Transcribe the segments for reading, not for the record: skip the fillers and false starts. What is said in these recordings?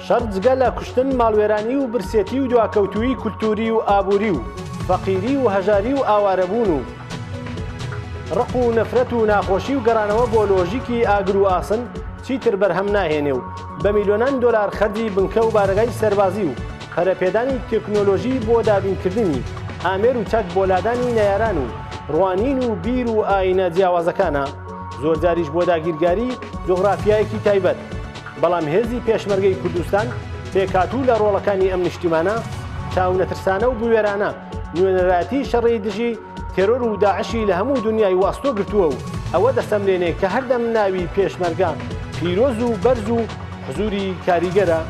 شەڕ جگە لە کوشتن ماڵوێرانی و برسێتی و دواکەوتووی کولتوری و ئابووری و فەقیری و هەژاری و ئاوارەبوون و ڕق و نەفرەت و ناخۆشی و گەڕانەوە بۆ لۆژیکی ئاگر و ئاسن چیتر بەرهەم ناهێنێ و بە میلیۆنان دۆلار خەرجی بنکە و بارگای سەربازی و خەرەپێدانی تێکنۆلۆژی بۆ دابینکردنی ئامێر و چەک بۆ لادانی نەیاران و ڕوانین و بیر و ئاینە جیاوازەکانە زۆر جاریش بۆ داگیرگاری جوغرافیایەکی تایبەت. بەڵام هێزی پێشمەرگەی کوردستان پێکاتوو لە ڕۆڵەکانی ئەم نیشتیمانە چاو نەترسانە و بوێرانە نوێنەرایەتی شەڕی دژی تێرۆر و داعشی لە هەموو دنیای واستۆ گرتووە و ئەوە دەسەمرێنێ کە هەردەم ناوی پێشمەرگە پیرۆز و بەرز و حزوری کاریگەرە.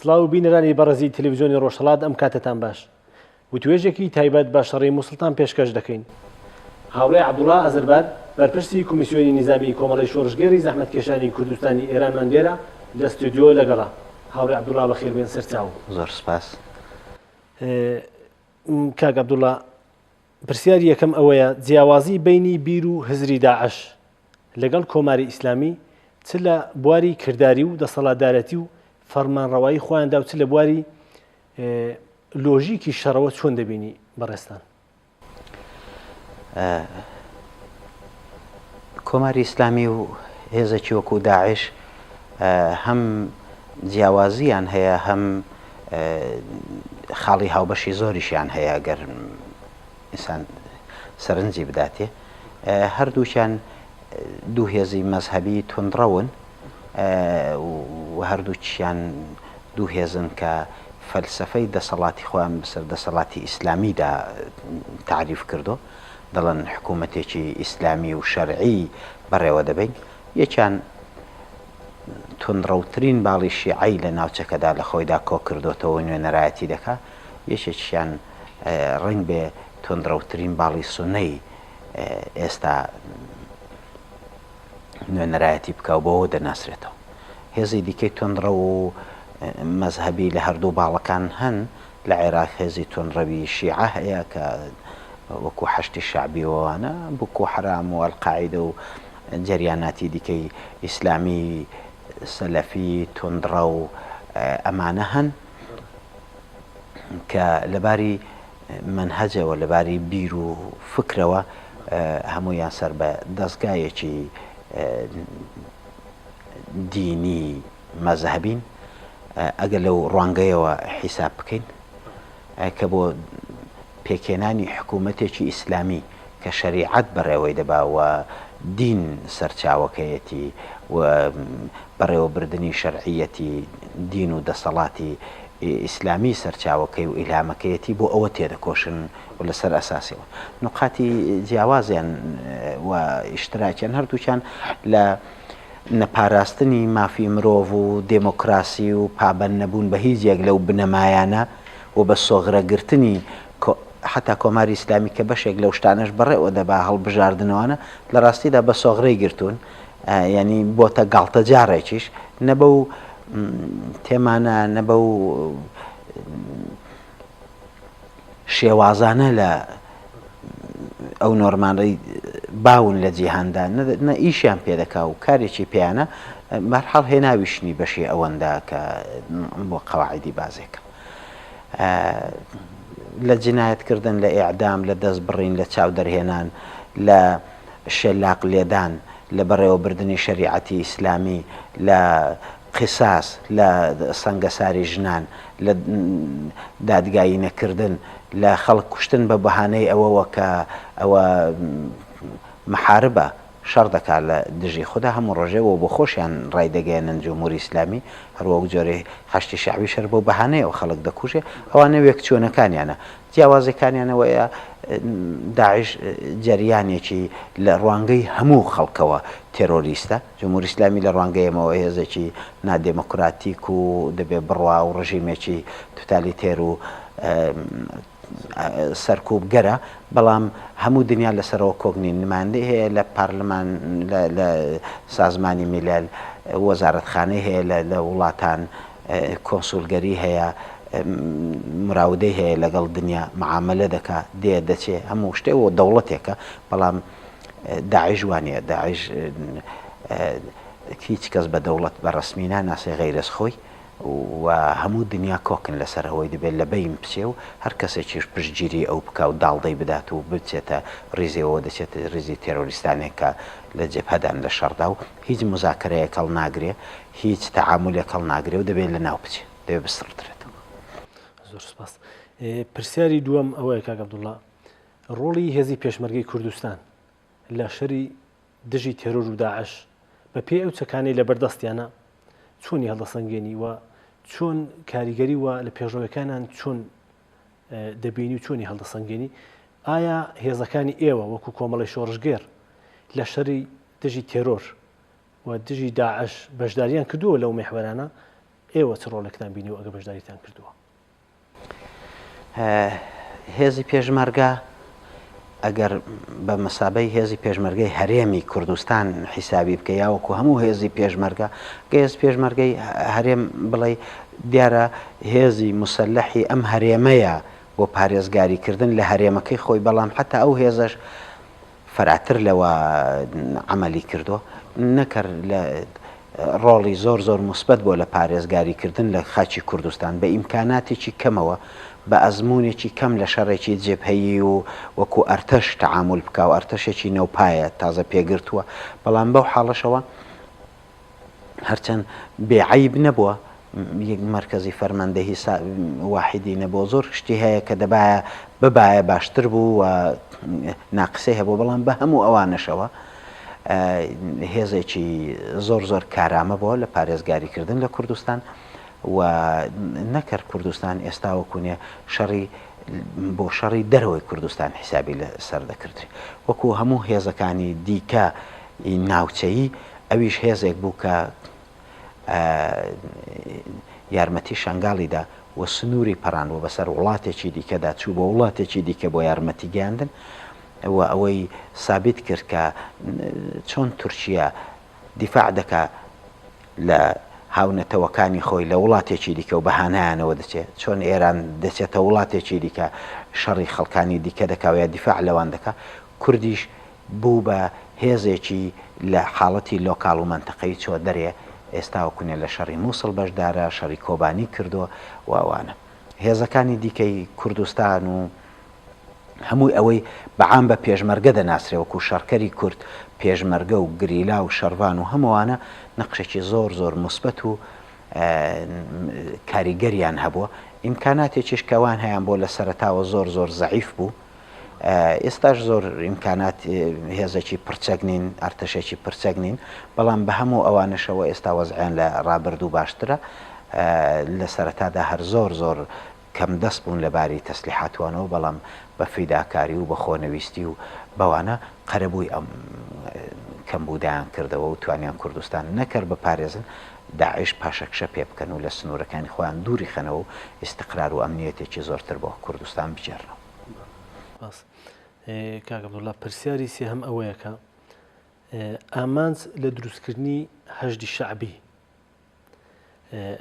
سڵاو بینەرانی بەڕێزی تەلەڤیزیۆنی ڕۆژهەڵات ئەم کاتتان باش. وتوێژێکی تایبەت بە شەڕی مووسڵتان پێشکەش دەکەین. هاوڵێ عەبدوڵڵا ئەزەرباد بەرپرسی کۆمیسیۆنی نیزامی کۆمەڵی شۆڕژگەری زەحمەتکێشانی کوردستانی ئێرانمان لێرە لە ستودیۆ لەگەڵا. هاوڵێ عەبدوڵڵا بەخێربێن سەرچاو. زۆر سپاس. کاک عەبدوڵڵا، پرسیاری یەکەم ئەوەیە جیاوازی بینی بیر و هزری داعش لەگەڵ کۆماری ئیسلامی چ لە بواری کردداری و دەسەڵاتدارەتی و فەرمانڕەوایی خۆیاندا و چ لە بواری لۆژیکی شەڕەوە چۆن دەبینی بەڕێستان؟ کۆماری ئیسلامی و هێزێکی وەکو داعش هەم جیاوازیان هەیە هەم خاڵی هاوبەشی زۆریشیان هەیە گەر ئینسان سەرنجی بداتێ. هەردووچیان دوو هێزی مەزهەبی توندڕەون و هەردووچیان دوو هێزن کە فەلسفەی دەسەڵاتی خۆیان بەسەر دەسەڵاتی ئیسلامیدا تعریف کردو، دەڵێن حکوومەتێکی ئیسلامی و شەرعی بەڕێوە دەبین. یەکیان توندڕەوترین باڵی شیعەی لە ناوچەکەدا لە خۆیدا کۆ کردوتەوە نوێنەرایەتی دەکات، یەکێکیان ڕنگ بێ توندڕەوترین باڵی سونەی ئێستا نوێنەرایەتی بکە و بۆەوە دەناسرێتەوە. هێزی دیکەی توندڕە و مەزهەبی لە هەردوو باڵەکان هەن. لە عێراق هێزی توندڕەوی شیعە هەیە کە وەکو حەشتی شعبیەوەوانە، بوکو حرام و ئەلقاعیدە و جەریاناتی دیکەی ئیسلامی سەلەفی توندڕە و ئەمانە هەن کە لەباری منهەجەوە لەباری بیر و فکرەوە هەموویان سەر بە دەستگایەکی دینی مەزهەبین. ئەگەر لەو ڕوانگەیەوە حیساب بکەین کە بۆ پێکێنانی حکوومەتێکی ئیسلامی کە شەریعەت بەڕێوەی دەباوە دین سەرچاوەکەیەتی و بەڕێوەبردننی شەرعیەتی دین و دەسەڵاتی ئیسلامی سەرچاوەکەی و ئیلهامەکەیەتی بۆ ئەوە تێدەکۆشن و لەسەر ئەساسیەوە. نقاتی جیاوازیان و ئیشتراکیان هەردووچیان لە نەپاراستنی مافی مرۆڤ و دێمۆکراسی و پابەند نەبوون بە هیچ یەک لەو بنەمایانە و بە سۆغرەگرتنی حتا کۆماری ئیسلامی کە بەشێک لەو شتانەش بەڕێوە دەبا هەڵبژاردنەوەنە لە ڕاستیدا بە سۆغرەی گرتوون، ینی بۆتە گاڵتە جارێکیش نەبە و تێمانە نەبە و شێوازانە لە ئەو نۆرمانڕی باون لە جیهاندا نە ئیشیان پێدەکا و کارێکی پێیانە بەرحاڵ هێناویشنی بەشی ئەوەندا کە بۆ قەواعیدی بازێکە لە جنایەتکردن لە ئیعدام لە دەست بڕین لە چاو دەرهێنان لە شێلاق لێدان لە بەڕێوەبردننی شەریعەتی ئیسلامی لە قیساس لە سەنگەساری ژنان لە دادگایی نەکردن لە خەڵک کوشتن بە بەهانەی ئەوەوە کە ئەوە محاربە شەڕ دەکات لە دژی خوددا هەموو ڕۆژێەوە بۆ خۆشیان ڕای دەگەێنن جمهوری ئیسلامی هەروەک جۆرە حەشتی شعبی شەر بۆ بەهانەیەوە خەڵک دەکوژێ ئەوانە وێک چۆنەکانیانە جیاوازەکانیانەوەیە داعش جەریانێکی لە ڕوانگەی هەموو خەڵکەوە تێرۆریستە جمهوری ئیسلامی لە ڕوانگەیەمەوە هێزێکی نادێموکراتیک و دەبێ بڕوا و ڕژیمێکی توتالیتێر و سەرکوبگەرە بەڵام هەموو دنیا لەسەرەوە کۆگنین نماندەی هەیە لە پارلەمان لە سازمانی میلەل وەزارەتخانەی هەیە لە وڵاتان کۆنسولگەری هەیە مراودەی هەیە لەگەڵ دنیا معاملە دەکا دەچێ هەموو شتێەوە دەوڵەتێکە بەڵام داعش وانە داعش هیچ کەس بە دەوڵەت بە ڕسمینا ناسی غەیرەس خۆی و هەموو دنیا کۆکن لەسەر ئەوەی دەبێت لە بەیم بچێ و هەر کەسێکیش پشتگیری ئەو بکە و داڵدەی بدات و بچێتە ڕیزەوە دەچێت ڕیزی تێرۆریستانێکە لە جێبهەدان لە شەردا و هیچ مزاکرەیە کەڵ ناگرێ هیچ تەعاملێک کەڵ ناگرێ و دەبێت لە ناو بچێت دەبێت بستڕدرێتەوە. زۆر سپاس. پرسیاری دووەم ئەوەیە کاک عەبدوڵڵا ڕۆڵی هێزی پێشمەرگەی کوردستان لە شەری دژی تێرۆر و داعش بە پێی ئەو چەکانەی لە بەردەستیانە چۆنی هەڵدەسەنگێنی و چۆن کاریگەری وە لە پێشڕەوەکانان چۆن دەبینی و چۆنی هەڵدەسەنگێنی ئایا هێزەکانی ئێوە وەکو کۆمەڵی شۆڕژگێر لە شەری دژی تێرۆر و دژی داعش بەشداریان کردووە لەو مێحوەرانە ئێوە چ ڕۆڵێکتان بینی و ئەگە بەشداریتان کردووە؟ هێزی پێشمەرگە ئەگەر بە مەسابەی هێزی پێشمەرگەی هەرێمی کوردستان حیسابی بکە یاوەکو هەموو هێزی پێشمەرگە هێز پێشمەرگەی هەرێم بڵێ دیارە هێزی مسلحی ئەم هەرێمەیە بۆ پارێزگاریکردن لە هەرێمەکەی خۆی بەڵام حتا ئەو هێزەش فەراتر لەوە عملی کردووە نەکرد لە ڕۆڵی زۆر مثبت بۆ لە پارێزگاریکردن لە خاچی کوردستان بە ئیمکاناتێکی کەمەوە بە ئەزمونێکی کەم لە شەڕێکی جێبهەیی و وەکو ئەرتەش تەعامل بکە و ئەرتەشێکی نەوپایە تازە پێگرتووە بەڵام بەو حاڵەشەوە هەرچەند بێعیب نەبووە یەک مرکزی فەرماندەهی واحدی نەبووە زۆر شتی هەیە کە دەبایە ببایە باشتر بوو و ناقسەی هەبوو بەڵام بە هەموو ئەوانەشەوە هێزێکی زۆر کارامە بووە لە پارێزگاریکردن لە کوردستان و نەکرد کوردستان ئێستا وەکوونێ شەڕی بۆ شەڕی دەرەوەی کوردستان حیسابی لە سەر دەکردی وەکو هەموو هێزەکانی دیکە ناوچەیی ئەویش هێزێک بوو کە یارمەتی شنگاڵیدا و سنووری پەڕاندوە بەسەر وڵاتێکی دیکەدا چوو بۆ وڵاتێکی دیکە بۆ یارمەتی گەیاندن و ئەوەی سابت کرد کە چۆن تورکیا دیفاع دەکا لە هاونەتەوەکانی خۆی لە وڵاتێکی دیکە و بەهانایانەوە دەچێت چۆن ئێران دەچێتە وڵاتێکی دیکە شەڕی خەڵکانی دیکە دەکاوێت دیفاع لەوان دەکا کوردیش بوو بە هێزێکی لە حاڵەتی لۆکاڵ و منتەقەی چۆ دەرێ ئێستا وەکوونێ لە شەڕی مووسڵ بەشدارە شەڕی کۆبانی کردووە واوانە هێزەکانی دیکەی کوردستان و هەمووی ئەوەی بەعام بە پێشمەرگە دەناسرێ وەکو شەڕکەری کورد پێشمەرگە و گریلا و شەڕوان و هەمووانە نەقشێکی زۆر مثبت و کاریگەریان هەبووە ئیمکاناتێکیش کەوان هەیان بۆ لە سەرەتاوە زۆر زەعیف بوو ئێستاش زۆر ئیمکانات هێزێکی پرچەگنین ئەرتەشێکی پرچەگنین بەڵام بە هەموو ئەوانشەوە ئێستا وەزعیان لە ڕابردوو باشترە لە سەرەتادا هەر زۆر کەم دەست بوون لەباری تەسلیحاتوانەوە بەڵام بە فیداکاری و بە خۆنەویستی و بەوانە قەرەبووی ئەم کەمبوودایان کردەوە و توانیان کوردستان نەکرد بە پارێزن داعش پاشەکشە پێ بکەن و لە سنوورەکانی خۆیان دووری خەنەوە و ئیستقرار و ئەمنیەتێکی زۆرتر بۆ کوردستان بجێڕنەوە. کاک عەبدوڵڵا پرسیاری سێهەم ئەوەیە کە ئامانج لە دروستکردنی هەشدی شەعبی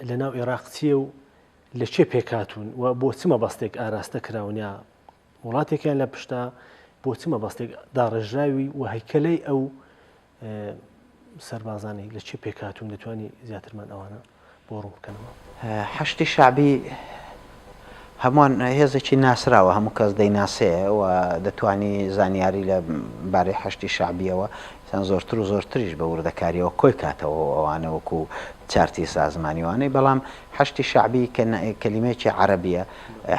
لە ناو عێراق چییە و لە چێ پێکاتون و بۆ چ مەبەستێک ئاراستە کراون یا وڵاتێکیان لە پشتا بۆ چ مەبەستێک داڕێژراوی و هەیکەلەی ئەو سەربازانەی لە چێ پێکاتون دەتوانی زیاترمان ئەوانە بۆ ڕوون بکەنەوە؟ هەشتی شەعبی هەمووان هێزێکی ناسراوە هەموو کەس دەیناسێ و دەتوانی زانیاری لە بارەی هەشتی شەعبیەوە زۆرتر و زۆرتریش بە وردەکاریەوە کۆی کاتەوە ئەوانە وەکو چارتی سازمانیوانەی بەڵام هەشتی شەعبی کەلیمەیەکی عەرەبیە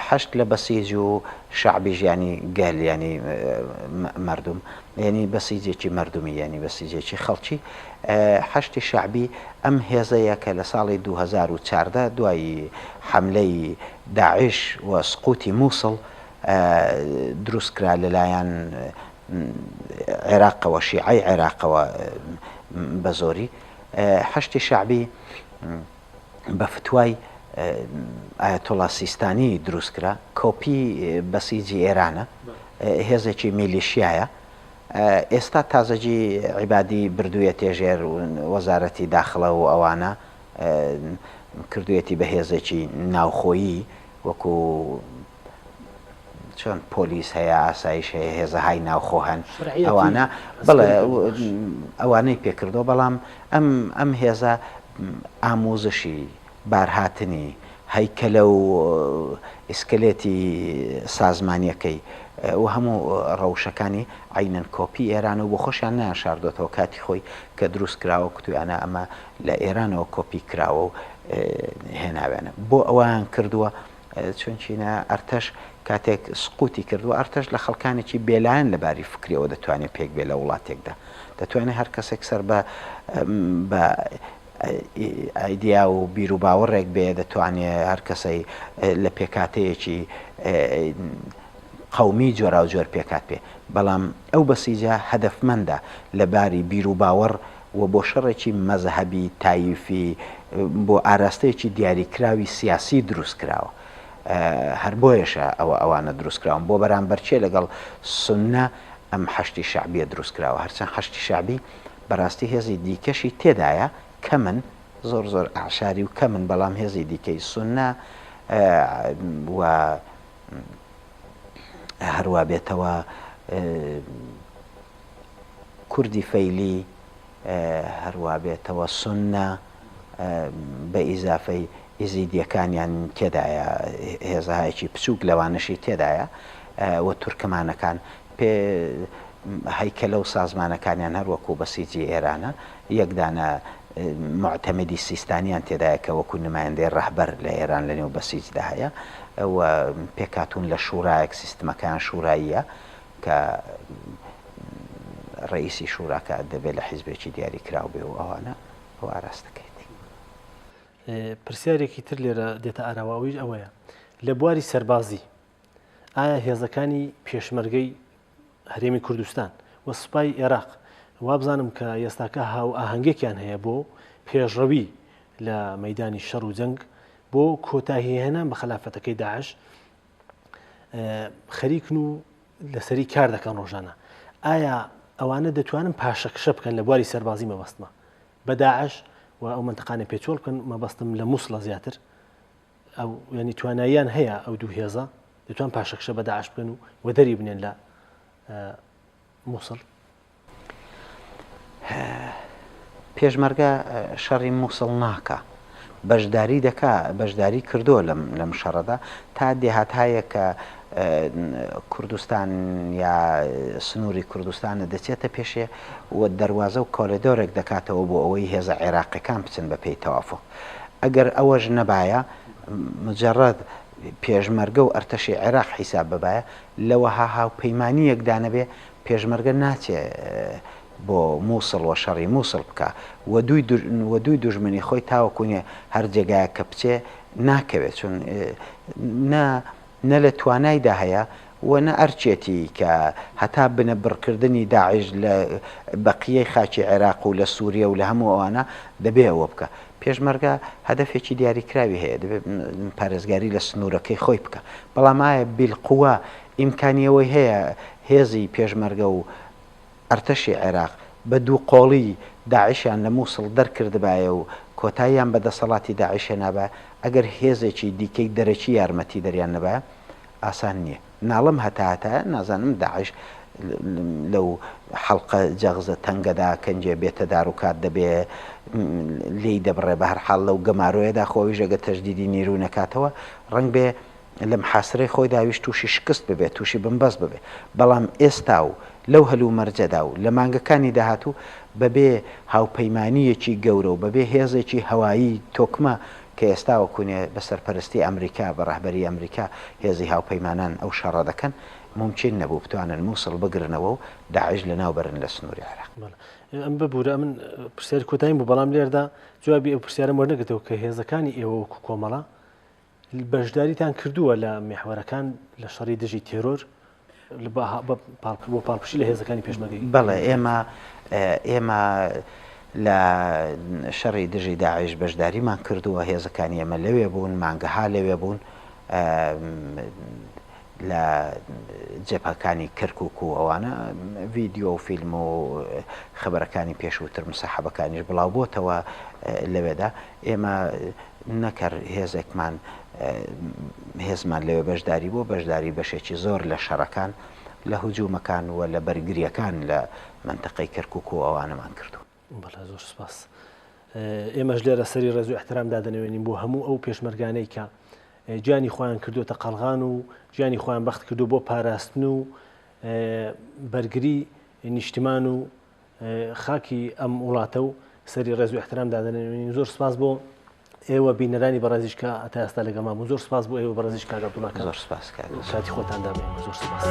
هەشت لە بەسیج و شەعبیش ینی گەل ینی مردم ینی بەسیجێکی مردمی ینی بەسیجێکی خەڵکی هەشتی شەعبی ئەم هێزەیە کە لە ساڵی 2014 دوایی حملەی داعش و سقوتی مووسڵ دروستکرا لەلایەن عێراقەوە شیعەی عێراقەوە بە زۆری هەشتی شەعبی بە فتوای ئایەتۆڵا سیستانی دروستکرا کۆپی بەسیجی ئێرانە هێزێکی میلیشیایە ئێستا تازەجی عیبادی بردوویە تێژێر وەزارەتی داخڵە و ئەوانە کردوێتی بە هێزێکی ناوخۆیی وەکو چۆن پۆلیس هەیە ئاسایش هەیە هێزەهای ناوخۆ هەن ئەوانە بڵێ ئەوانەی پێکردەوە بەڵام ئەم هێزە ئامۆزشی بارهاتنی هەیکەلە و ئیسکلێتی سازمانیەکەی و هەموو ڕەوشەکانی عینەن کۆپی ئێران و بۆ خۆشیان ناشاردۆتەوە کاتی خۆی کە دروست کراوە کتویانە ئەمە لە ئێرانەوە کۆپی کراوە و هێناوێنە بۆ ئەویان کردووە چونچینە ئەرتەش کاتێک سقوتی کردووە ئەرتەش لە خەڵکانێکی بێلایەن لەباری فکرەوە دەتوانێت پێک بێ لە وڵاتێکدا دەتوانێت هەر کەسێک سەر بە ئایدیا و بیر و باوەڕێک بێ دەتوانێت هەر کەسەی لە پێکاتەیەکی قەومی جۆرا و جۆر پێکات پێ بەڵام ئەو بەسیجا هەدەفمەندە لەباری بیر و باوەڕ و بۆ شەڕێکی مەزەهەبی تایفی بۆ ئاراستەیەکی دیاریکراوی سیاسی دروست کراوە هەر بۆیەشە ئەوانە دروستکراون بۆ بەرامبەرچێ لەگەڵ سونە ئەم حەشتی شعبیە دروستکراوە هەرچەند حەشتی شعبی بەڕاستی هێزی دیکەشی تێدایە کە من زۆر زۆر ئاشاری و کە من بەڵام هێزی دیکەی سونە و هەروە بێتەوە کوردی فەیلی هەروە بێتەوە سونە بە ئیزافەی ئیزیدیەکانیان تێدایە هێزایەکی بچووک لەوانشی تێدایە و تورکمانەکان پێ هەیکەلە و سازمانەکانیان هەروەکو بەسیجی ئێرانە یەکدانە معتەمەدی سیستانیان تێدایە کە وەکو نمایەندەی ڕەهبەر لە ئێران لە نێو بەسیجدا هەیە و پێکاتون لە شوورایەک سیستمەکان شووراییە کە ڕئیسی شووراکە دەبێت لە حیزبێکی دیاری کراو بێ و ئەوانە ئەو ئاراستەکەیت پرسیارێکی تر لێرە دێتە ئاراواویش ئەوەیە لە بواری سەربازی ئایا هێزەکانی پێشمەرگەی هەرێمی کوردستان و سوپای عێراق وابزانم کە ئێستاکە هاو ئاهەنگێکیان هەیە بۆ پێشڕەوی لە مەیدانی شەڕ و جەنگ بۆ کۆتاهیهێنان بە خەلافەتەکەی داعش خەریکن و لەسەری کار دەکەن ڕۆژانە ئایا ئەوانە دەتوانن پاشەکشە بکەن لە بواری سەربازی مەبەستمە بە داعش و ئەو منتەقانە پێچۆڵ بکەن مەبەستم لە مووسڵە زیاتر ئەو ینی تواناییان هەیە ئەو دوو هێزە دەتوان پاشەکشە بە داعش بکەن و وەدەری بنێن لە مووسڵ پێشمەرگە شەڕی مووسڵ ناکە بەشداری دەکا بەشداری کردووە لەم شەڕەدا تا دێهاتایە کە کوردستان یا سنووری کوردستانە دەچێتە پێشێ و دەواازە و کۆریدۆرێک دەکاتەوە بۆ ئەوەی هێزە عێراقیەکان بچن بە پێی تەوافق ئەگەر ئەوەش نەبایە مجرد پێشمەرگە و ئەرتەشی عێراق حیساب ببایە لەوەها هاوپەیمانیەکدانە بێ پێشمەرگە ناچێ بۆ مووسڵ و شەڕی مووسڵ بکە و دوی دوژمنی خۆی تاوەکوونێ هەر جێگایە کە بچێ ناکەوێت چون نە لە توانایدا هەیە و نە ئەرچێتی کە هەتا بنە بڕکردنی داعش لە بەقیەی خاچی عێراق و لە سووریە و لە هەموو ئەوانە دەبێ ئەوە بکە پێشمەرگە هەدەفێکی دیاریکراوی هەیە دەبێت پارێزگاری لە سنوورەکەی خۆی بکە بەڵام ئایا بیلقووە ئیمکانیەوەی هەیە هێزی پێشمەرگە و ئەرتەشی عێراق بە دوو قۆڵی داعشیان لە مووسڵ دەرکردبایە و کۆتاییان بەدەسەڵاتی داعشە نابە ئەگەر هێزێکی دیکەی دەرەکی یارمەتی دەریان نەبە ئاسان نییە ناڵم هەتاهاتە نازانم داعش لەو حەڵقە جەغزە تەنگەدا کەنجێ بێتە داروکات دەبێ لی دەبڕێ بە هەر حاڵ لەو گەمارۆیەدا خۆی ژەگە تەجدیدی نیرو نەکاتەوە ڕەنگ بێ لەم حاسرەی خۆی داویست تووشی شکست ببێت تووشی بنبەست ببێ بەڵام ئێستا و لەو هەلوو مەرجەدا و لە مانگەکانی داهاتوو بەبێ هاوپەیمانیەکی گەورە و بەبێ هێزێکی هەوایی تۆکمە کە ئێستا وەکوونێ بە سەرپەرستی ئەمریکا بە ڕەهبەری ئەمریکا هێزی هاوپەیمانان ئەو شەڕە دەکەن ممکن نەبوو بتوانن مووسڵ بگرنەوە و داعش لەناوبەرن لە سنووری عێراق ئەم ببوورە من پرسیار کۆتاییم بوو بەڵام لێردا جوابی ئەو پرسیارم وەرنەگرێتەوە کە هێزەکانی ئێوە وەکو کۆمەڵە بەشداریتان کردووە لە میحوەرەکان لە شەڕی دژی تێرۆر بۆ پاڵپشی لە هێزەکانی پێشمەرگەی بەڵێ ئێمە لە شەڕی دژی داعش بەشداریمان کردووە هێزەکانی ئەمە لەوێ بوون مانگەها لەوێ بوون لە جەبهەکانی کەرکووک و ئەوانە ڤیددیۆ و فیلم و خەبەرەکانی پێشووتر مسەحەبەکانیش بڵاو بۆتەوە لەوێدا ئێمە نەکرد هێزمان لەوێ بەشداری بۆ بەشداری بەشێکی زۆر لە شەڕەکان لە هجوومەکان و لە بەرگریەکان لە منتەقەی کەرکووک و ئەوانەمان کردو. بەڵێ زۆر سپاس. ئێمەش لێرە سەری ڕێز و احترام دادەنەوێنین بۆ هەموو ئەو پێشمەرگانەی کە گیانی خۆیان کردوتە قەڵغان و گیانی خۆیان بەخت کردو بۆ پاراستن و بەرگری نیشتمان و خاکی ئەم وڵاتە و سەری ڕێز و احترام دادەنەوێنین. زۆر سپاس بۆ ئێوە بینەرانی بەڕێزیشکە هەتا ئێستا لەگەڵمان بوو. زۆر سپاس بۆ ئێوە بەڕێزیشکە عەبدوڵڵا. زۆر سپاس کاتی خۆتان دامێن. زۆر سپاس.